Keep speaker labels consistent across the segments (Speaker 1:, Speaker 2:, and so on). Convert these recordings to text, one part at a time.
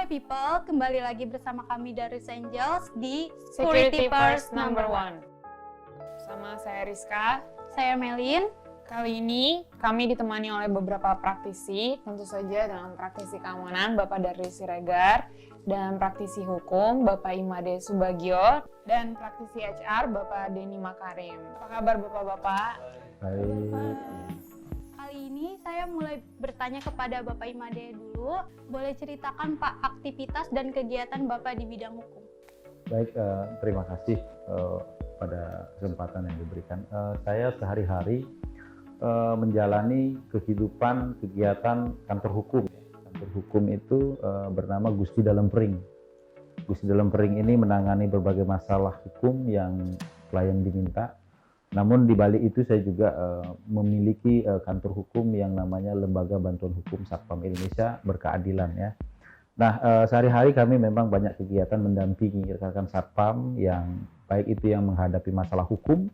Speaker 1: Hai people, kembali lagi bersama kami dari Angels di
Speaker 2: Security First Number One. Sama saya Rizka.
Speaker 1: Saya Melin.
Speaker 2: Kali ini kami ditemani oleh beberapa praktisi, tentu saja dengan praktisi keamanan Bapak Darli Siregar, dan praktisi hukum Bapak Imade Subagio, dan praktisi HR Bapak Denny Makarim. Apa kabar Bapak-Bapak?
Speaker 3: Baik.
Speaker 1: Kali ini saya mulai bertanya kepada Bapak Imade dulu. Boleh ceritakan Pak aktivitas dan kegiatan Bapak di bidang hukum?
Speaker 3: Baik, terima kasih pada kesempatan yang diberikan. Saya sehari-hari menjalani kehidupan kegiatan kantor hukum. Kantor hukum itu bernama Gusti Dalem Pring. Gusti Dalem Pring ini menangani berbagai masalah hukum yang klien diminta. Namun di balik itu saya juga memiliki kantor hukum yang namanya Lembaga Bantuan Hukum Satpam Indonesia Berkeadilan ya. Nah, sehari-hari kami memang banyak kegiatan mendampingi rekan-rekan satpam yang baik itu yang menghadapi masalah hukum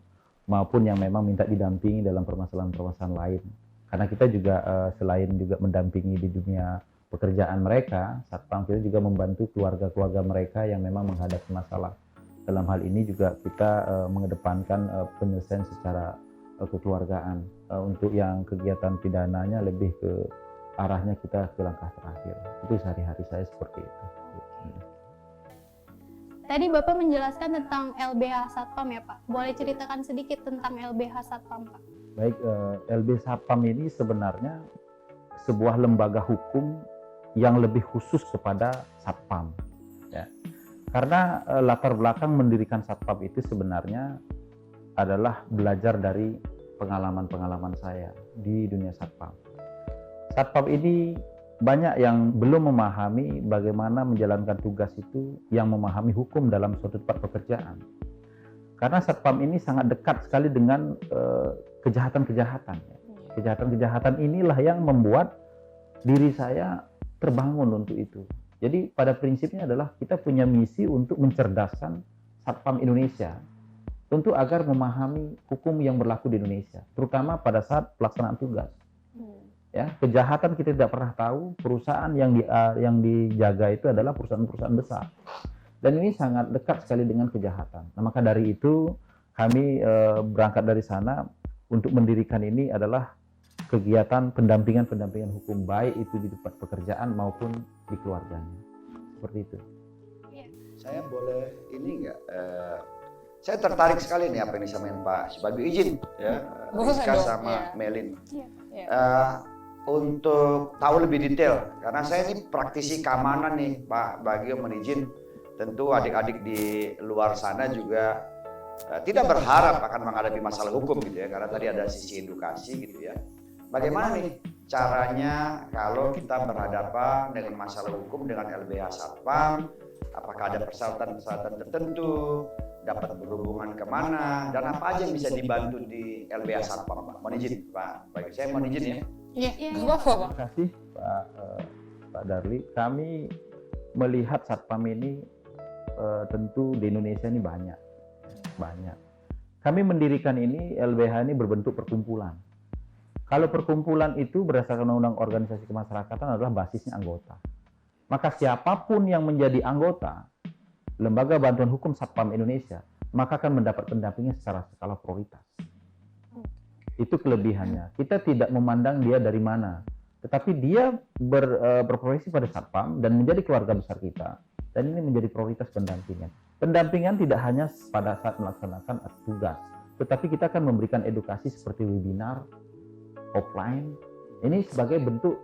Speaker 3: maupun yang memang minta didampingi dalam permasalahan-permasalahan lain. Karena kita juga selain juga mendampingi di dunia pekerjaan mereka, satpam kita juga membantu keluarga-keluarga mereka yang memang menghadapi masalah. Dalam hal ini juga kita mengedepankan penyelesaian secara kekeluargaan. Untuk yang kegiatan pidananya lebih ke arahnya kita ke langkah terakhir. Itu sehari-hari saya seperti itu.
Speaker 1: Tadi Bapak menjelaskan tentang LBH Satpam ya Pak. Boleh ceritakan sedikit tentang LBH Satpam Pak?
Speaker 3: Baik, LB Satpam ini sebenarnya sebuah lembaga hukum yang lebih khusus kepada satpam. Ya. Karena latar belakang mendirikan satpam itu sebenarnya adalah belajar dari pengalaman-pengalaman saya di dunia satpam. Satpam ini banyak yang belum memahami bagaimana menjalankan tugas itu yang memahami hukum dalam suatu tempat pekerjaan. Karena satpam ini sangat dekat sekali dengan kejahatan-kejahatan. Kejahatan-kejahatan inilah yang membuat diri saya terbangun untuk itu. Jadi pada prinsipnya adalah kita punya misi untuk mencerdaskan satpam Indonesia untuk agar memahami hukum yang berlaku di Indonesia, terutama pada saat pelaksanaan tugas. Ya, kejahatan kita tidak pernah tahu, perusahaan yang dijaga itu adalah perusahaan-perusahaan besar. Dan ini sangat dekat sekali dengan kejahatan. Nah, maka dari itu kami berangkat dari sana untuk mendirikan ini adalah kegiatan pendampingan hukum baik itu di tempat pekerjaan maupun di keluarganya. Seperti itu.
Speaker 4: Saya boleh ini enggak? Saya tertarik sekali nih apa yang disampaikan Pak Subagio, izin ya, Rizka sama Melin. Untuk tahu lebih detail, karena saya ini praktisi keamanan nih Pak Bagio, mohon izin. Tentu adik-adik di luar sana juga tidak berharap akan menghadapi masalah hukum gitu ya, karena tadi ada sisi edukasi gitu ya. Bagaimana nih caranya kalau kita berhadapan dengan masalah hukum dengan LBH Satpam? Apakah ada persyaratan-persyaratan tertentu? Dapat berhubungan kemana? Dan apa aja yang bisa dibantu di LBH Satpam? Mohon izin Pak Bagio, saya mohon izin ya.
Speaker 2: Iya,
Speaker 3: Terima kasih Pak Darli. Kami melihat satpam ini tentu di Indonesia ini banyak. Kami mendirikan ini, LBH ini berbentuk perkumpulan. Kalau perkumpulan itu berdasarkan undang-undang organisasi kemasyarakatan adalah basisnya anggota. Maka siapapun yang menjadi anggota Lembaga Bantuan Hukum Satpam Indonesia, maka akan mendapat pendampingan secara skala prioritas. Itu kelebihannya. Kita tidak memandang dia dari mana, tetapi dia berprofesi pada satpam dan menjadi keluarga besar kita. Dan ini menjadi prioritas pendampingan. Pendampingan tidak hanya pada saat melaksanakan tugas, tetapi kita akan memberikan edukasi seperti webinar, offline. Ini sebagai bentuk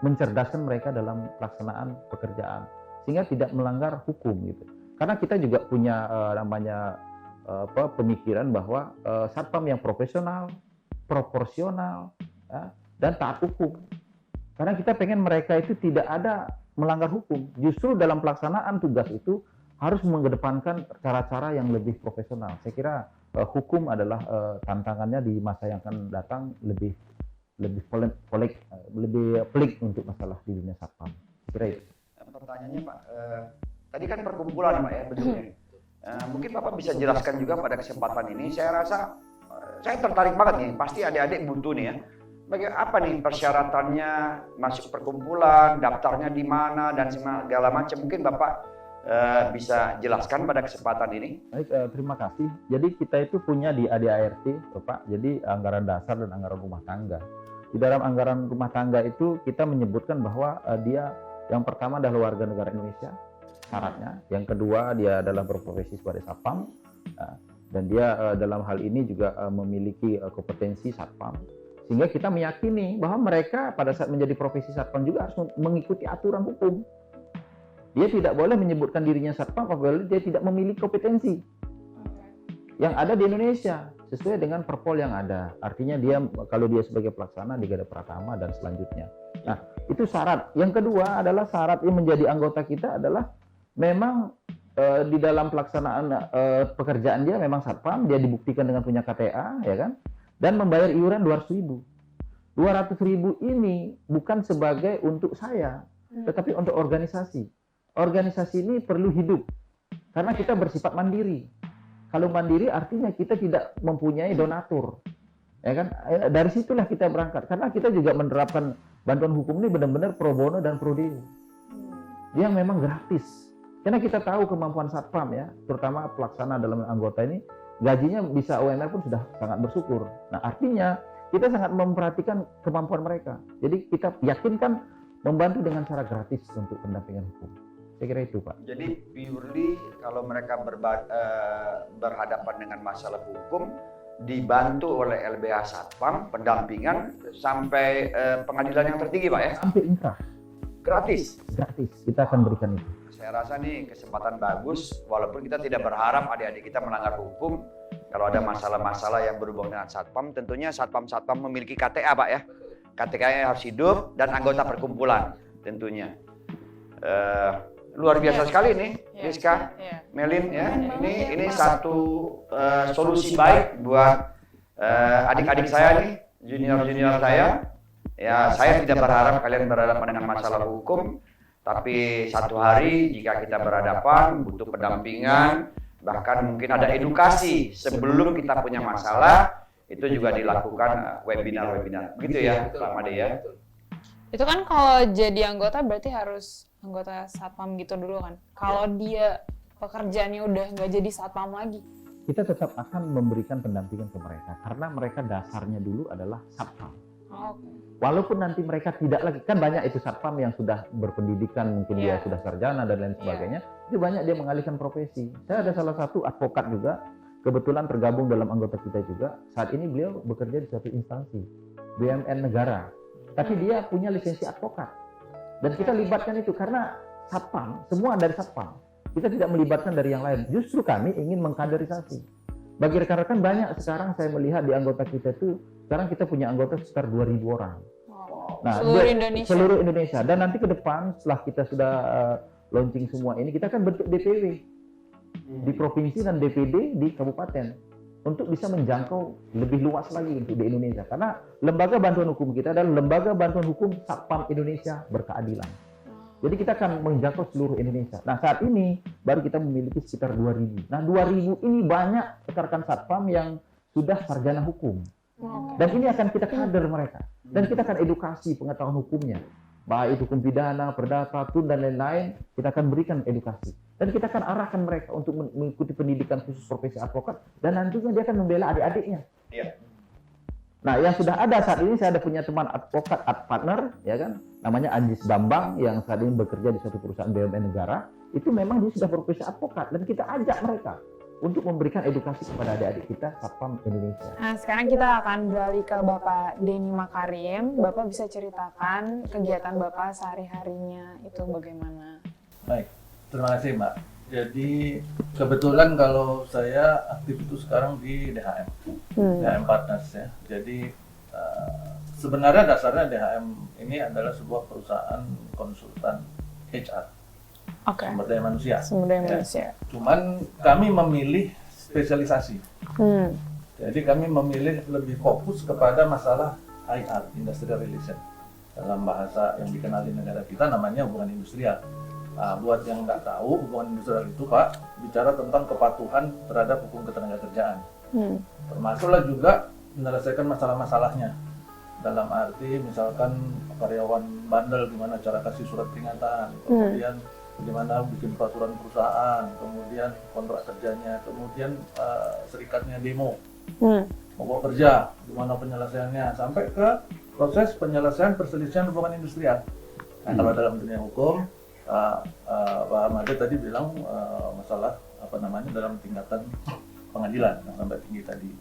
Speaker 3: mencerdaskan mereka dalam pelaksanaan pekerjaan, sehingga tidak melanggar hukum gitu. Karena kita juga punya pemikiran bahwa satpam yang profesional, proporsional, ya, dan taat hukum. Karena kita pengen mereka itu tidak ada melanggar hukum. Justru dalam pelaksanaan tugas itu harus mengedepankan cara-cara yang lebih profesional. Saya kira hukum adalah tantangannya di masa yang akan datang lebih pelik untuk masalah di dunia satpam. Kira itu.
Speaker 4: Pertanyaannya Pak, tadi kan perkumpulan Pak ya bentuknya. Mungkin Bapak bisa jelaskan juga pada kesempatan ini. Saya rasa saya tertarik banget nih. Pasti adik-adik butuh nih ya. apa nih persyaratannya masuk perkumpulan, daftarnya di mana dan segala macam. Mungkin Bapak bisa jelaskan pada kesempatan ini.
Speaker 3: Baik, terima kasih. Jadi kita itu punya di ADART, Bapak. Jadi anggaran dasar dan anggaran rumah tangga. Di dalam anggaran rumah tangga itu kita menyebutkan bahwa dia yang pertama adalah warga negara Indonesia syaratnya. Yang kedua dia adalah berprofesi sebagai satpam. Dan dia dalam hal ini juga memiliki kompetensi satpam, sehingga kita meyakini bahwa mereka pada saat menjadi profesi satpam juga harus mengikuti aturan hukum. Dia tidak boleh menyebutkan dirinya satpam apabila dia tidak memiliki kompetensi yang ada di Indonesia sesuai dengan perpol yang ada. Artinya dia kalau dia sebagai pelaksana di Garda Pratama dan selanjutnya. Nah, itu syarat. Yang kedua adalah syarat yang menjadi anggota kita adalah memang di dalam pelaksanaan pekerjaan dia memang satpam, dia dibuktikan dengan punya KTA, ya kan, dan membayar iuran 200.000. 200.000 ini bukan sebagai untuk saya, tetapi untuk organisasi. Organisasi ini perlu hidup karena kita bersifat mandiri. Kalau mandiri artinya kita tidak mempunyai donatur, ya kan. Dari situlah kita berangkat karena kita juga menerapkan bantuan hukum ini benar-benar pro bono dan pro deo. Dia memang gratis. Karena kita tahu kemampuan satpam ya, terutama pelaksana dalam anggota ini, gajinya bisa UMR pun sudah sangat bersyukur. Nah artinya kita sangat memperhatikan kemampuan mereka. Jadi kita yakinkan membantu dengan cara gratis untuk pendampingan hukum. Saya kira itu Pak.
Speaker 4: Jadi purely kalau mereka berhadapan dengan masalah hukum, dibantu oleh LBH Satpam, pendampingan sampai pengadilan yang tertinggi Pak ya?
Speaker 3: Sampai inkrah.
Speaker 4: Gratis?
Speaker 3: Gratis, kita akan berikan itu.
Speaker 4: Saya rasa nih kesempatan bagus, walaupun kita tidak berharap adik-adik kita melanggar hukum. Kalau ada masalah-masalah yang berhubungan dengan satpam, tentunya satpam-satpam memiliki KTA Pak ya. KTA-nya harus hidup dan anggota perkumpulan tentunya. Luar biasa sekali nih, Rizka, Melin ya. Ini satu solusi baik buat adik-adik saya nih, junior-junior saya. Ya, saya tidak berharap kalian berhadapan dengan masalah hukum. Tapi satu hari jika kita berhadapan butuh pendampingan, bahkan mungkin ada edukasi sebelum kita punya masalah, itu juga dilakukan webinar-webinar. Begitu ya Pak Made ya?
Speaker 2: Itu kan kalau jadi anggota berarti harus anggota satpam gitu dulu kan? Kalau dia pekerjaannya udah nggak jadi satpam lagi?
Speaker 3: Kita tetap akan memberikan pendampingan ke mereka, karena mereka dasarnya dulu adalah satpam. Walaupun nanti mereka tidak lagi, kan banyak itu satpam yang sudah berpendidikan, mungkin dia sudah sarjana dan lain sebagainya, itu banyak dia mengalihkan profesi. Saya ada salah satu advokat juga, kebetulan tergabung dalam anggota kita juga, saat ini beliau bekerja di suatu instansi, BUMN negara, tapi dia punya lisensi advokat. Dan kita libatkan itu, karena satpam, semua dari satpam, kita tidak melibatkan dari yang lain, justru kami ingin mengkaderisasi. Bagi rekan-rekan banyak sekarang saya melihat di anggota kita itu, sekarang kita punya anggota sekitar 2.000 orang. Nah, seluruh Indonesia. Dan nanti ke depan setelah kita sudah launching semua ini, kita akan bentuk DPW di provinsi dan DPD di kabupaten untuk bisa menjangkau lebih luas lagi untuk di Indonesia. Karena lembaga bantuan hukum kita adalah lembaga bantuan hukum Satpam Indonesia Berkeadilan. Jadi kita akan menjangkau seluruh Indonesia. Nah saat ini baru kita memiliki sekitar 2.000. Nah 2.000 ini banyak rekan-rekan Satpam yang sudah sarjana hukum. Dan ini akan kita kader mereka. Dan kita akan edukasi pengetahuan hukumnya. Baik itu hukum pidana, perdata, tun, dan lain-lain, kita akan berikan edukasi. Dan kita akan arahkan mereka untuk mengikuti pendidikan khusus profesi advokat. Dan nantinya dia akan membela adik-adiknya. Nah, yang sudah ada saat ini, saya ada punya teman advokat, partner, ya kan, namanya Anjis Bambang, yang saat ini bekerja di suatu perusahaan BUMN negara. Itu memang dia sudah profesi advokat, dan kita ajak mereka untuk memberikan edukasi kepada adik-adik kita Satpam Indonesia.
Speaker 2: Nah, sekarang kita akan beralih ke Bapak Denny Makarim. Bapak bisa ceritakan kegiatan Bapak sehari-harinya itu bagaimana?
Speaker 5: Baik, terima kasih Mbak. Jadi kebetulan kalau saya aktif itu sekarang di DHM, DHM Partners ya. Jadi sebenarnya dasarnya DHM ini adalah sebuah perusahaan konsultan HR. Sumber daya manusia.
Speaker 2: Sumber daya manusia.
Speaker 5: Cuman kami memilih spesialisasi. Jadi kami memilih lebih fokus kepada masalah IR, Industrial Relation. Dalam bahasa yang dikenal di negara kita namanya hubungan industrial. Nah, buat yang nggak tahu, hubungan industrial itu Pak, bicara tentang kepatuhan terhadap hukum ketenagakerjaan. Termasuklah juga menyelesaikan masalah-masalahnya. dalam arti misalkan karyawan bandel gimana cara kasih surat peringatan, kemudian bagaimana bikin peraturan perusahaan, kemudian kontrak kerjanya, kemudian serikatnya demo, mogok kerja, gimana penyelesaiannya, sampai ke proses penyelesaian perselisihan hubungan industrial. Nah, kalau dalam dunia hukum, Pak Made tadi bilang masalah dalam tingkatan pengadilan yang sampai tinggi tadi.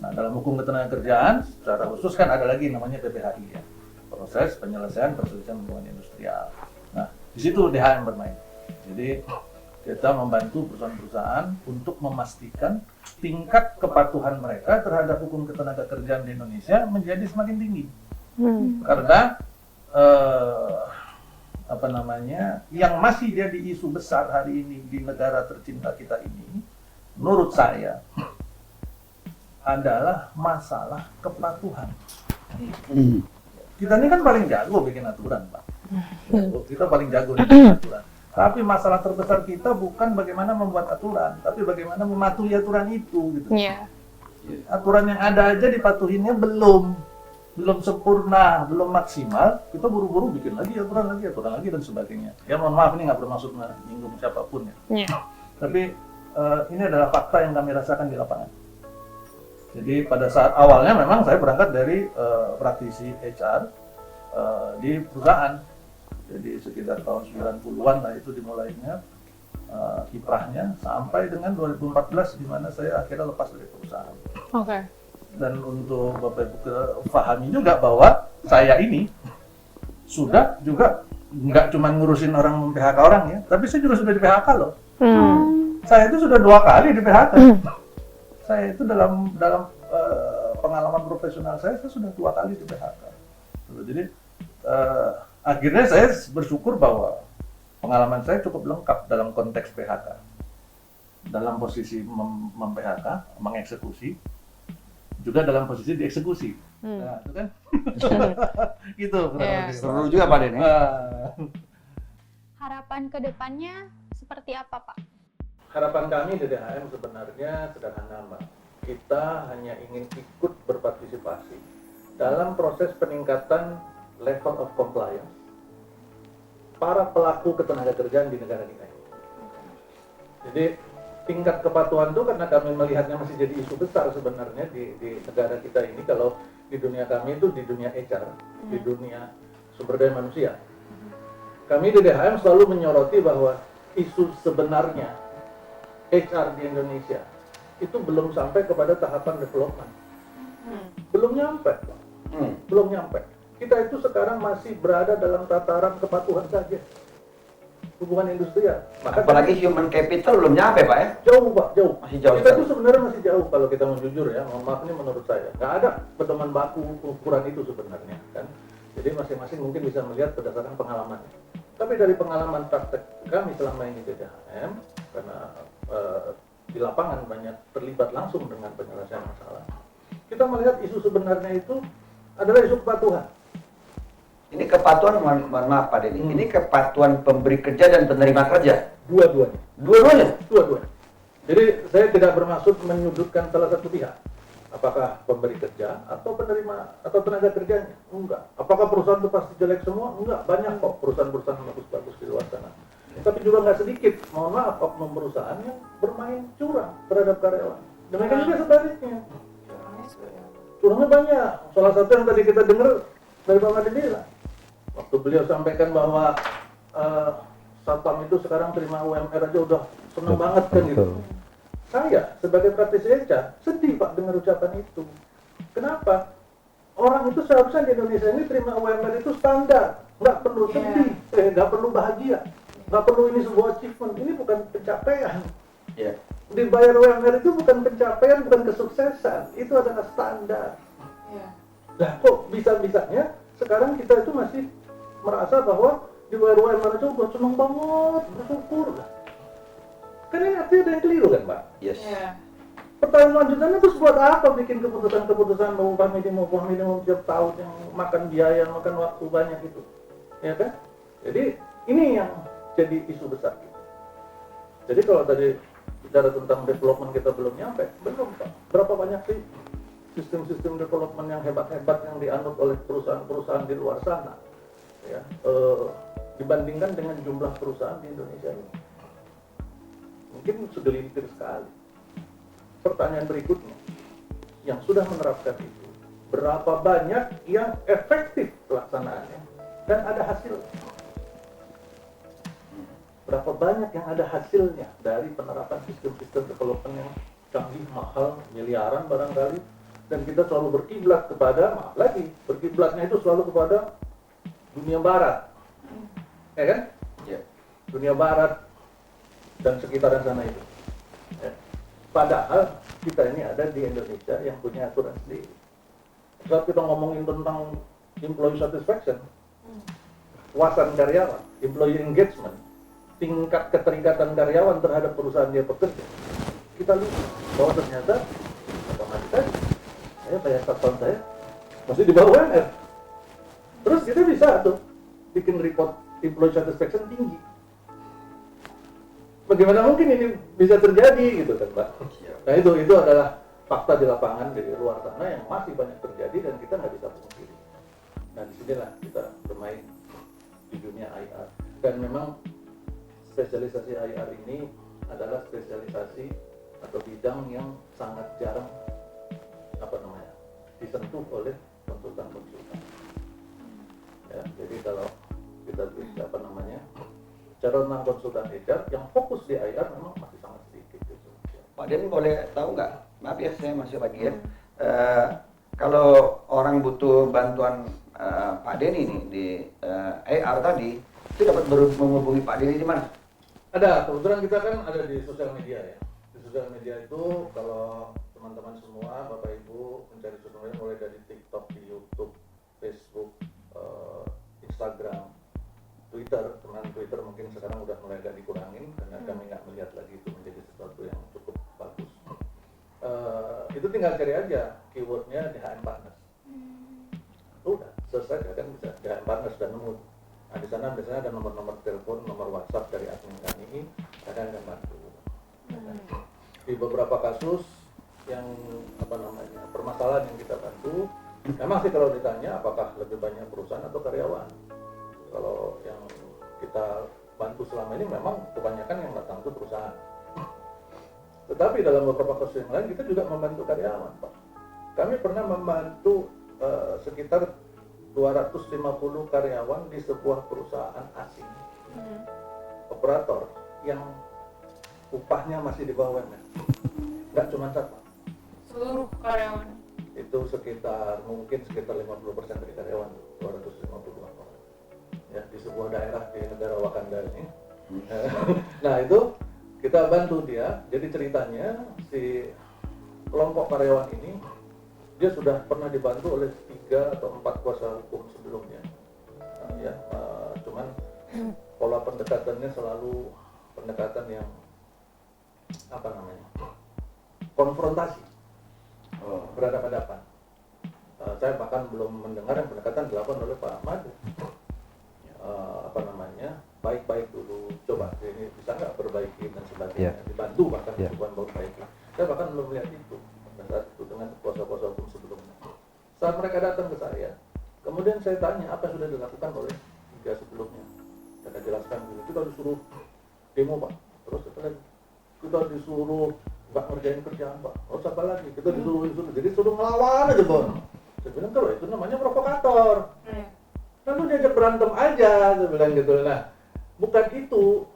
Speaker 5: Nah, dalam hukum ketenagakerjaan secara khusus kan ada lagi namanya PPHI ya, proses penyelesaian perselisihan hubungan industrial. Nah, di situ DHM bermain. Jadi kita membantu perusahaan-perusahaan untuk memastikan tingkat kepatuhan mereka terhadap hukum ketenagakerjaan di Indonesia menjadi semakin tinggi. Karena yang masih jadi isu besar hari ini di negara tercinta kita ini, menurut saya adalah masalah kepatuhan. Kita ini kan paling jago bikin aturan, Pak. Kita paling jago bikin aturan. Tapi masalah terbesar kita bukan bagaimana membuat aturan, tapi bagaimana mematuhi aturan itu. Gitu.
Speaker 2: Yeah.
Speaker 5: Aturan yang ada aja dipatuhinnya belum sempurna, belum maksimal. Kita buru-buru bikin lagi aturan lagi dan sebagainya. Ya mohon maaf ini nggak bermaksud menyinggung siapapun ya.
Speaker 2: Yeah.
Speaker 5: Tapi ini adalah fakta yang kami rasakan di lapangan. Jadi pada saat awalnya memang saya berangkat dari praktisi HR di perusahaan. Jadi sekitar tahun 90-an lah itu dimulainya kiprahnya sampai dengan 2014 di mana saya akhirnya lepas dari perusahaan.
Speaker 2: Oke.
Speaker 5: Dan untuk Bapak Ibu pahami juga bahwa saya ini sudah juga nggak cuma ngurusin orang PHK orang ya, tapi saya juga sudah di PHK loh. Saya itu sudah 2 kali di PHK. Saya itu dalam pengalaman profesional saya sudah 2 kali di PHK. Jadi akhirnya saya bersyukur bahwa pengalaman saya cukup lengkap dalam konteks PHK. Dalam posisi mem-PHK, mengeksekusi, juga dalam posisi dieksekusi. Nah, itu kan? Gitu.
Speaker 4: Seru juga Pak Den.
Speaker 1: Harapan ke depannya seperti apa, Pak?
Speaker 5: Harapan kami di DHM sebenarnya sederhana, Mbak. Kita hanya ingin ikut berpartisipasi dalam proses peningkatan level of compliance para pelaku ketenagakerjaan di negara kita ini. Jadi tingkat kepatuhan itu karena kami melihatnya masih jadi isu besar sebenarnya di negara kita ini. Kalau di dunia kami itu di dunia HR, di dunia sumber daya manusia. Kami di DHM selalu menyoroti bahwa isu sebenarnya HR di Indonesia itu belum sampai kepada tahapan development. Belum nyampe. Belum nyampe. Kita itu sekarang masih berada dalam tataran kepatuhan saja. Hubungan industrial.
Speaker 4: Apalagi human capital belum nyampe Pak ya?
Speaker 5: Jauh Pak, jauh.
Speaker 4: Masih jauh.
Speaker 5: Kita itu sebenarnya masih jauh kalau kita mau jujur ya. Mohon maaf ini menurut saya. Nggak ada pedoman baku ukuran itu sebenarnya kan. Jadi masing-masing mungkin bisa melihat berdasarkan pengalamannya. Tapi dari pengalaman praktek kami selama ini di DHM, karena di lapangan banyak terlibat langsung dengan penyelesaian masalah, kita melihat isu sebenarnya itu adalah isu kepatuhan.
Speaker 4: Ini kepatuhan, mohon maaf Pak Denny, ini kepatuhan pemberi kerja dan penerima kerja?
Speaker 5: Dua-duanya.
Speaker 4: Dua-duanya?
Speaker 5: Dua-duanya. Jadi saya tidak bermaksud menyudutkan salah satu pihak. Apakah pemberi kerja atau penerima atau tenaga kerjanya? Enggak. Apakah perusahaan itu pasti jelek semua? Enggak. Banyak kok perusahaan-perusahaan bagus-bagus di luar sana. Tapi juga nggak sedikit, mohon maaf, oknum perusahaan yang bermain curang terhadap karyawan. Demikian juga sebaliknya. Curangnya banyak. Salah satu yang tadi kita dengar dari Pak Made bilang, waktu beliau sampaikan bahwa satpam itu sekarang terima UMR aja udah seneng banget kan gitu. Saya sebagai praktisi HR sedih Pak dengar ucapan itu. Kenapa? Orang itu seharusnya di Indonesia ini terima UMR itu standar, nggak perlu sedih, nggak perlu bahagia, nggak perlu ini sebuah achievement. Ini bukan pencapaian.
Speaker 4: Yeah.
Speaker 5: Dibayar UMR itu bukan pencapaian, bukan kesuksesan. Itu adalah standar. Nah kok bisa-bisanya sekarang kita itu masih merasa bahwa dibayar UMR itu udah seneng banget, bersyukur. Kan ini artinya ada yang keliru kan Pak?
Speaker 4: Yes.
Speaker 5: Pertanyaan lanjutannya terus buat apa bikin keputusan-keputusan upah minimum tiap tahun yang makan biaya, makan waktu banyak itu, ya kan? Jadi ini yang jadi isu besar. Jadi kalau tadi bicara tentang development kita belum nyampe, belum Pak. Berapa banyak sih sistem-sistem development yang hebat-hebat yang dianut oleh perusahaan-perusahaan di luar sana, ya, dibandingkan dengan jumlah perusahaan di Indonesia ini, mungkin segelintir sekali. Pertanyaan berikutnya, yang sudah menerapkan itu, berapa banyak yang efektif pelaksanaannya dan ada hasil? Berapa banyak yang ada hasilnya dari penerapan sistem-sistem development yang canggih, mahal, miliaran barangkali, dan kita selalu berkiblat kepada, maaf lagi, berkiblatnya itu selalu kepada dunia barat, ya kan?
Speaker 4: Ya.
Speaker 5: Dunia barat dan sekitaran sana itu. Ya. Padahal kita ini ada di Indonesia yang punya aturan sendiri. Saat kita ngomongin tentang employee satisfaction, puasan karyawan, employee engagement, tingkat keterikatan karyawan terhadap perusahaan dia bekerja, kita lihat bahwa ternyata otomatis saya bayar satpam saya masih di bawah UMR. Terus kita bisa tuh bikin report employee satisfaction tinggi. Bagaimana mungkin ini bisa terjadi gitu kan, Pak? Nah itu adalah fakta di lapangan di luar sana yang masih banyak terjadi dan kita nggak bisa pungkiri. Nah disinilah kita bermain di dunia IR, dan memang spesialisasi IR ini adalah spesialisasi atau bidang yang sangat jarang disentuh oleh konsultan-konsultan. Ya, jadi kalau kita cara tentang konsultan HR yang fokus di IR memang masih sangat sedikit gitu.
Speaker 4: Pak Denny boleh tahu nggak? Maaf ya, saya masih lagi ya. Kalau orang butuh bantuan Pak Denny nih di IR tadi, itu dapat menghubungi Pak Denny di mana?
Speaker 5: Ada, kebetulan kita kan ada di sosial media ya. Di sosial media itu kalau teman-teman semua, Bapak Ibu mencari sosial media mulai dari TikTok, di YouTube, Facebook, Instagram, Twitter. Teman Twitter mungkin sekarang udah mulai agak dikurangin karena kami nggak melihat lagi itu menjadi sesuatu yang cukup bagus. Itu tinggal cari aja keywordnya DHM Partners. Udah selesai kan, bisa DHM Partners dan nemu. Nah di sana biasanya ada nomor-nomor telepon, nomor WhatsApp dari admin kami, akan bantu. Di beberapa kasus yang permasalahan yang kita bantu, memang sih kalau ditanya apakah lebih banyak perusahaan atau karyawan. Kalau yang kita bantu selama ini memang kebanyakan yang datang itu perusahaan. Tetapi dalam beberapa kasus yang lain kita juga membantu karyawan, Pak. Kami pernah membantu sekitar 250 karyawan di sebuah perusahaan asing, operator yang upahnya masih di bawah UMR. Nggak cuma satu,
Speaker 2: Seluruh karyawan.
Speaker 5: itu mungkin sekitar 50% dari karyawan, 250 orang. Ya, di sebuah daerah di negara Wakanda ini. Nah itu kita bantu dia. Jadi ceritanya si kelompok karyawan ini dia sudah pernah dibantu oleh 3 atau 4 kuasa hukum sebelumnya. Cuman pola pendekatannya selalu pendekatan yang konfrontasi, berhadapan-hadapan. Saya bahkan belum mendengar yang pendekatan dilakukan oleh Pak Ahmad. Baik-baik dulu, coba ini bisa nggak perbaiki dan sebagainya, dibantu bahkan bukan perbaiki. Saya bahkan belum melihat itu pada saat itu dengan kuasa-kuasa hukum sebelumnya. Saat mereka datang ke saya, kemudian saya tanya apa yang sudah dilakukan oleh 3 sebelumnya. Saya jelaskan dulu, kita disuruh demo Pak, terus kita disuruh nggak ngerjain kerjaan Pak, harus apa lagi? Kita disuruh, jadi suruh ngelawan aja Bon. Saya bilang kalau itu namanya provokator. Lalu diajak berantem aja, saya bilang gitu. Nah, bukan itu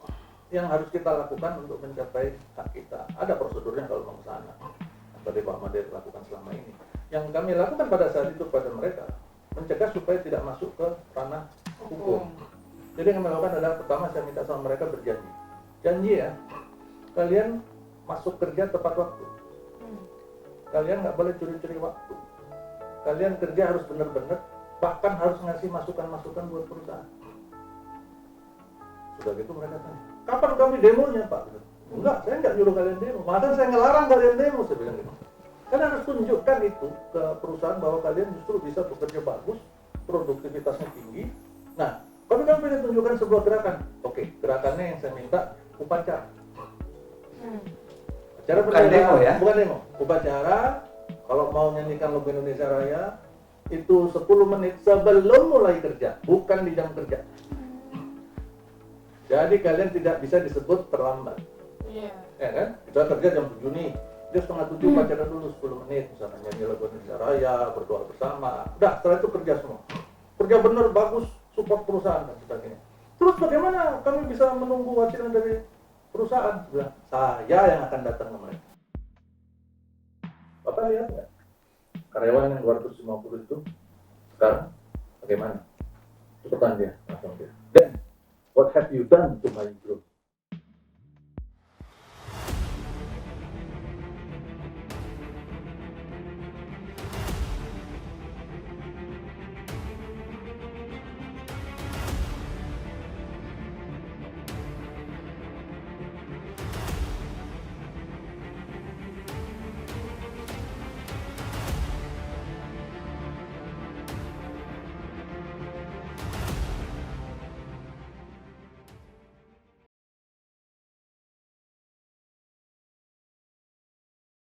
Speaker 5: yang harus kita lakukan untuk mencapai hak kita. Ada prosedurnya kalau mau ke sana. Seperti Pak Ahmad lakukan selama ini. Yang kami lakukan pada saat itu pada mereka, mencegah supaya tidak masuk ke ranah hukum. Jadi yang kami lakukan adalah pertama saya minta sama mereka berjanji. Janji ya, kalian masuk kerja tepat waktu. Kalian nggak boleh curi-curi waktu. Kalian kerja harus benar-benar, bahkan harus ngasih masukan-masukan buat perusahaan. Sudah gitu mereka tanya, kapan kami demonya Pak? Enggak, saya nggak nyuruh kalian demo, bahkan saya ngelarang kalian demo, saya bilang gitu. Kalian harus tunjukkan itu ke perusahaan bahwa kalian justru bisa bekerja bagus, produktivitasnya tinggi. Nah, kami ingin tunjukkan sebuah gerakan. Oke, gerakannya yang saya minta upacara. Acara
Speaker 4: bukan demo ya?
Speaker 5: Bukan demo, upacara. Kalau mau nyanyikan lagu Indonesia Raya, itu 10 menit sebelum mulai kerja, bukan di jam kerja. Jadi kalian tidak bisa disebut terlambat.
Speaker 2: Iya.
Speaker 5: Ya kan? Kita kerja jam 7 nih, dia setengah 7 baca dulu 10 menit, misalnya nyanyi lagu Indonesia Raya, berdoa bersama. Udah, setelah itu kerja semua. Kerja benar, bagus, support perusahaan dan sebagainya. Terus bagaimana kami bisa menunggu hasilnya dari perusahaan? Bilang, saya yang akan datang ke mereka. Bapak lihat nggak? Karyawan yang 250 itu sekarang bagaimana? Cepetan dia, langsung dia. Then, what have you done to my group?